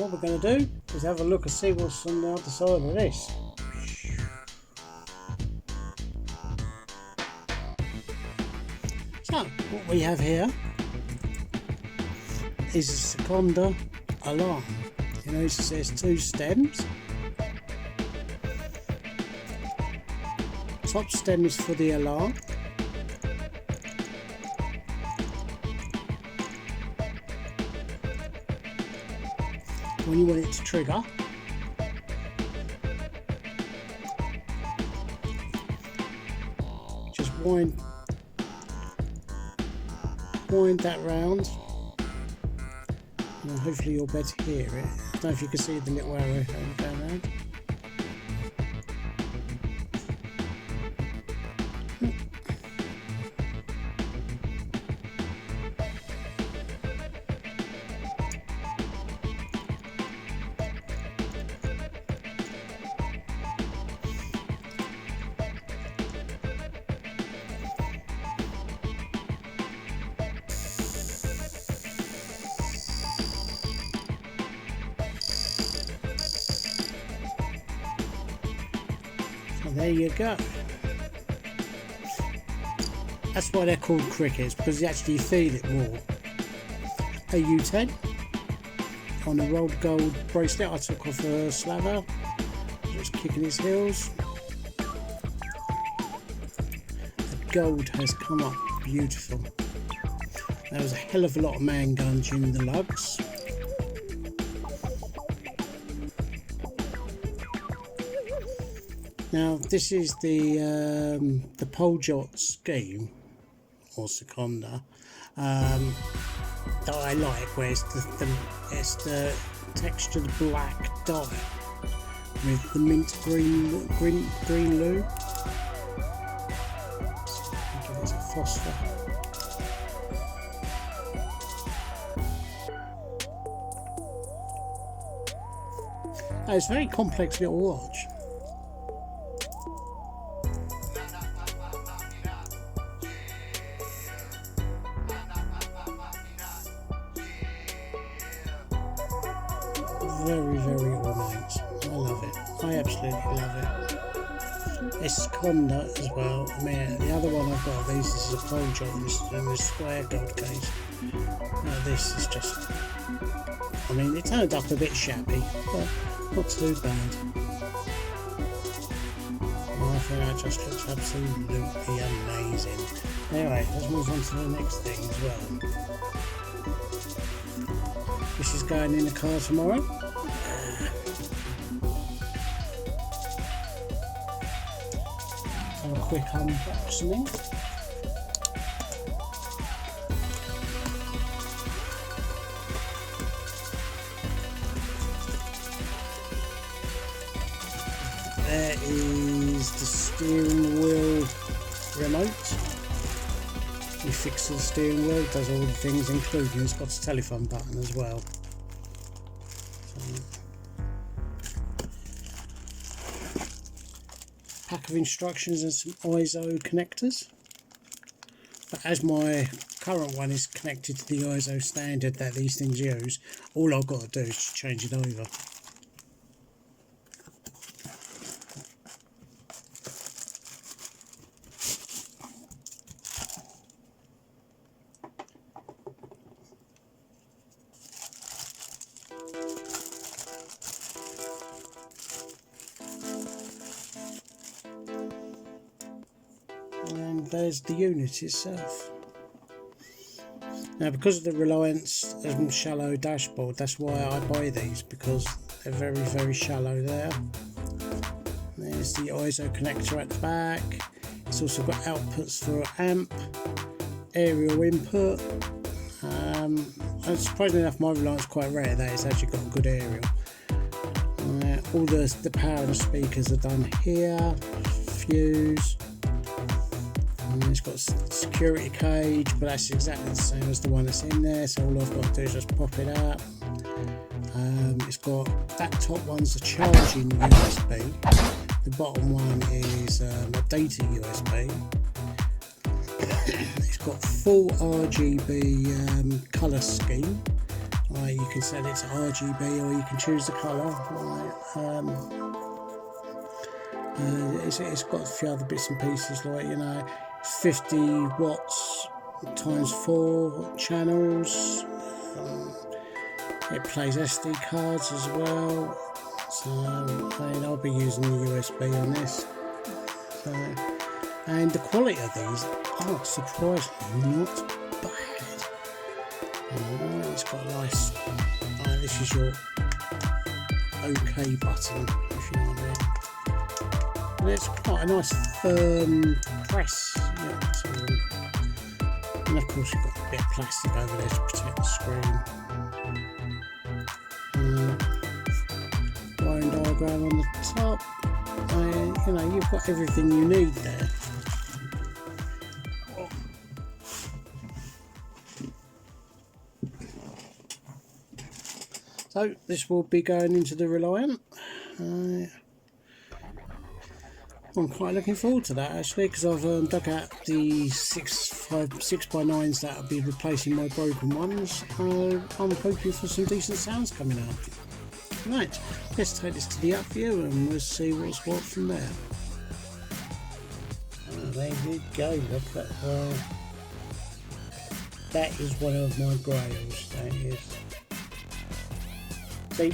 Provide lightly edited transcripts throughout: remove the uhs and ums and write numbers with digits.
what we're going to do is have a look and see what's on the other side of this. So what we have here is a Sekonda alarm. You notice there's two stems. Top stem is for the alarm. When you want it to trigger, just wind that round, and hopefully you'll better hear it. I don't know if you can see the little arrow going around. There you go. That's why they're called crickets, because you actually feel it more. A U10 on a rolled gold bracelet I took off a slaver, just kicking his heels. The gold has come up beautiful. There was a hell of a lot of man guns in the lugs. Now this is the Poljot scheme, or Sekonda, that I like, where it's the textured black dye with the mint green loo. Give it a phosphor. Oh, it's a very complex little watch. Very, very ornate. I love it. I absolutely love it. It's Sekonda as well. I mean, the other one I've got of these is a Poljot in this square gold case. Now this is just, I mean, it turned up a bit shabby, but not too bad. I think that just looks absolutely amazing. Anyway, let's move on to the next thing as well. This is going in the car tomorrow. A quick unboxing. There is the steering wheel remote. You fix the steering wheel, does all the things, including it's got a telephone button as well. Pack of instructions and some ISO connectors. But as my current one is connected to the ISO standard that these things use, all I've got to do is just change it over. And there's the unit itself. Now, because of the Reliance shallow dashboard, that's why I buy these, because they're very, very shallow there. There's the ISO connector at the back. It's also got outputs for amp, aerial input. And surprisingly enough, my Reliance is quite rare that it's actually got a good aerial. All the power and the speakers are done here. Fuse. And it's got a security cage, but that's exactly the same as the one that's in there, so all I've got to do is just pop it out. It's got, that top one's a charging USB, the bottom one is a data USB. It's got full RGB colour scheme Right, you can set it to RGB or you can choose the colour. Right, it's got a few other bits and pieces, like, you know, 50 watts times 4 channels. It plays SD cards as well. So I'll be using the USB on this. So, and the quality of these are surprisingly not bad. It's got a nice, this is your OK button, if you know what I mean. And it's quite a nice firm press. And of course you've got a bit of plastic over there to protect the screen. Wiring diagram on the top. You know, you've got everything you need there. So this will be going into the Reliant. I'm quite looking forward to that, actually, because I've dug out the 6x9s that will be replacing my broken ones. I'm hoping for some decent sounds coming out. Right, let's take this to the up view and we'll see what's what from there. There we go, look at that is one of my grails, that is. See,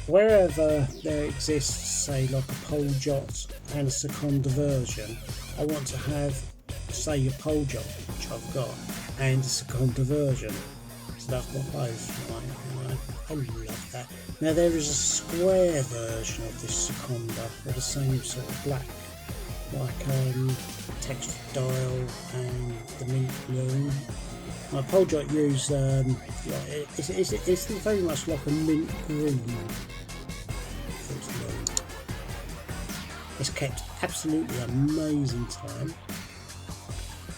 wherever there exists, say, like a Poljot and a Sekonda version, I want to have, say, a Poljot, which I've got, and a Sekonda version. So that's what both, right? I love that. Now there is a square version of this Sekonda with the same sort of black, like textured dial and the mint blue. My Poljot use it's very much like a mint green. It's kept absolutely amazing time.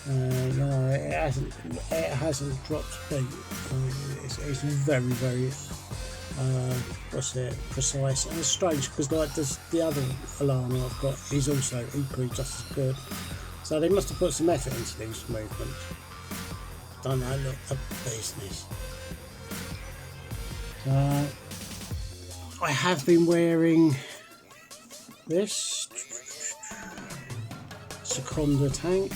No, it hasn't dropped beat. It's very precise, and it's strange because like the other alarm I've got is also equally just as good. So they must have put some effort into these movements. Don't know, look, a business. I have been wearing this Sekonda tank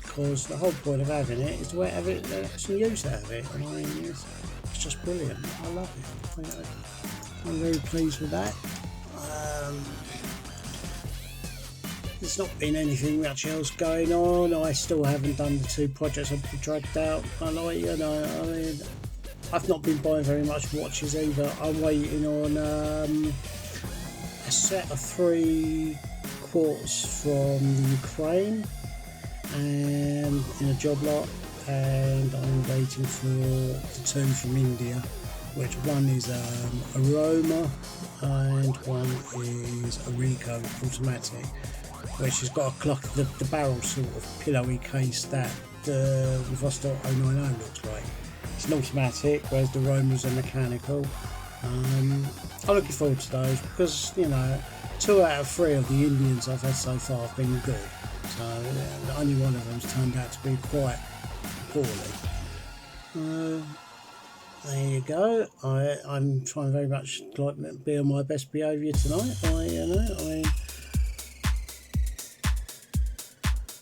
because the whole point of having it is to have it, some use out of it. And I mean, it's just brilliant. I love it. I'm very pleased with that. There's not been anything much else going on. I still haven't done the 2 projects I've dragged out. I like, you know, I mean, I've not been buying very much watches either. I'm waiting on a set of 3 quartz from the Ukraine and in a job lot, and I'm waiting for the 2 from India, which one is Aroma and one is a Rico automatic, which has got a clock, the barrel sort of pillowy case that the Ratfaced 090 looks like. It's an automatic, whereas the Roma's a mechanical. I'm looking forward to those because, you know, 2 out of 3 of the Indians I've had so far have been good. So only one of them's turned out to be quite poorly. There you go. I'm trying very much to be on my best behaviour tonight. I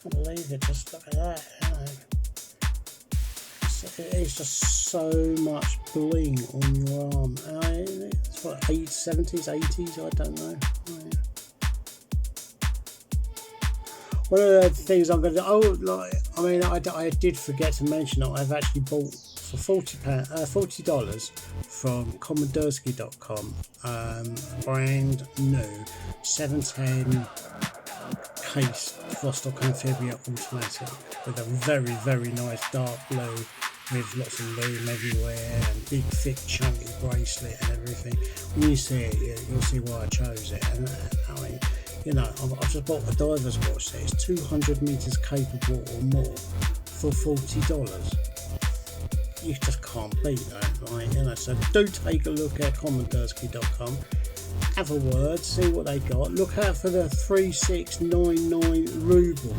can't believe it. Just look at that. It's just so much bling on your arm. It's what, 70s, 80s, I don't know. One of the things I'm going to do, I did forget to mention that I've actually bought for $40 from commandersky.com, brand new 710 case Vostok Amphibia automatic with a very nice dark blue with lots of loom everywhere and big thick chunky bracelet and everything. When you see it, you'll see why I chose it. And I mean, you know, I've just bought a diver's watch that is 200 meters capable or more for $40. You just can't beat that, right? You know, so do take a look at commandersky.com, have a word, see what they got. Look out for the 3699 ruble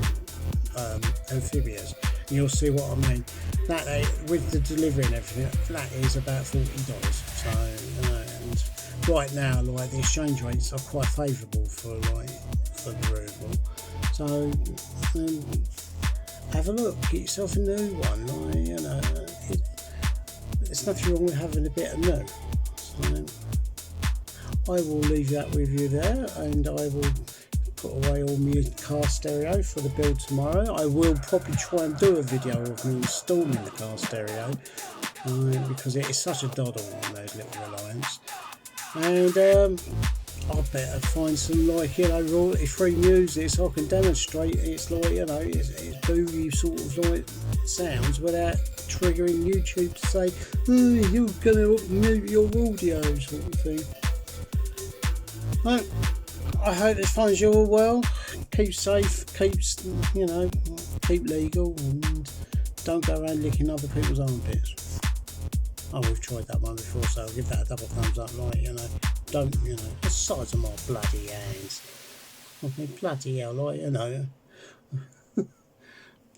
amphibias. You'll see what I mean. that with the delivery and everything, that is about $40. So and right now, like the exchange rates are quite favourable for the ruble. So have a look, get yourself a new one. Like, there's nothing wrong with having a bit of new. So I will leave that with you there, and I will put away all my car stereo for the build tomorrow. I will probably try and do a video of me installing the car stereo because it is such a doddle on those little Reliants. And I better find some royalty-free music so I can demonstrate it's it's boogie sort of like sounds without triggering YouTube to say, oh, you're going to mute your audio sort of thing. Well, I hope this finds you all well. Keep safe, keep legal, and don't go around licking other people's armpits. Oh, we've tried that one before, so I'll give that a double thumbs up. Don't, the size of my bloody hands. I mean, bloody hell,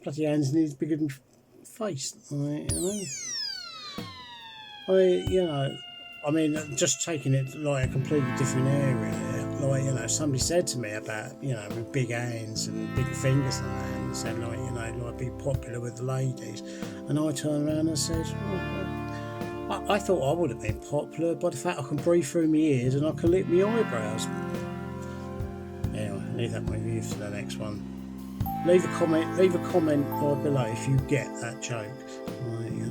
bloody hands need to be good face, I mean, just taking it like a completely different area. Somebody said to me about, with big hands and big fingers and that, and said, be popular with the ladies. And I turned around and said, I thought I would have been popular by the fact I can breathe through my ears and I can lick my eyebrows. Anyway, leave that with you for the next one. Leave a comment right below if you get that joke. And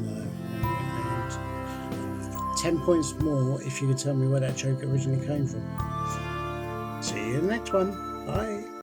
10 points more if you can tell me where that joke originally came from. See you in the next one. Bye.